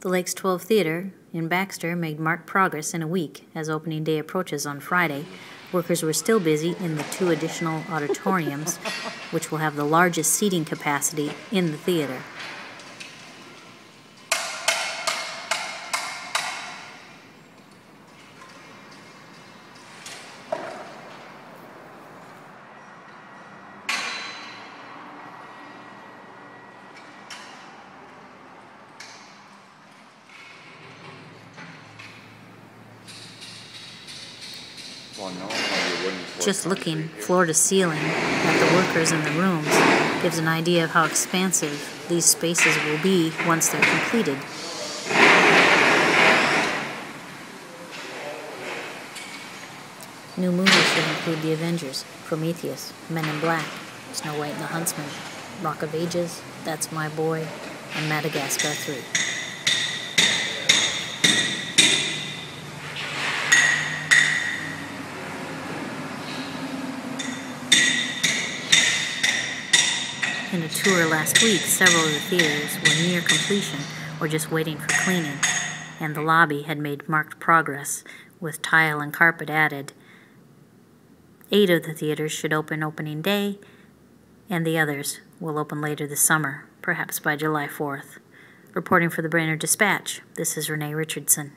The Lakes12 Theater in Baxter made marked progress in a week. As opening day approaches on Friday, workers were still busy in the 2 additional auditoriums, which will have the largest seating capacity in the theater. Just looking floor to ceiling at the workers in the rooms gives an idea of how expansive these spaces will be once they're completed. New movies should include The Avengers, Prometheus, Men in Black, Snow White and the Huntsman, Rock of Ages, That's My Boy, and Madagascar 3. In a tour last week, several of the theaters were near completion or just waiting for cleaning, and the lobby had made marked progress with tile and carpet added. 8 of the theaters should open opening day, and the others will open later this summer, perhaps by July 4th. Reporting for the Brainerd Dispatch, this is Renee Richardson.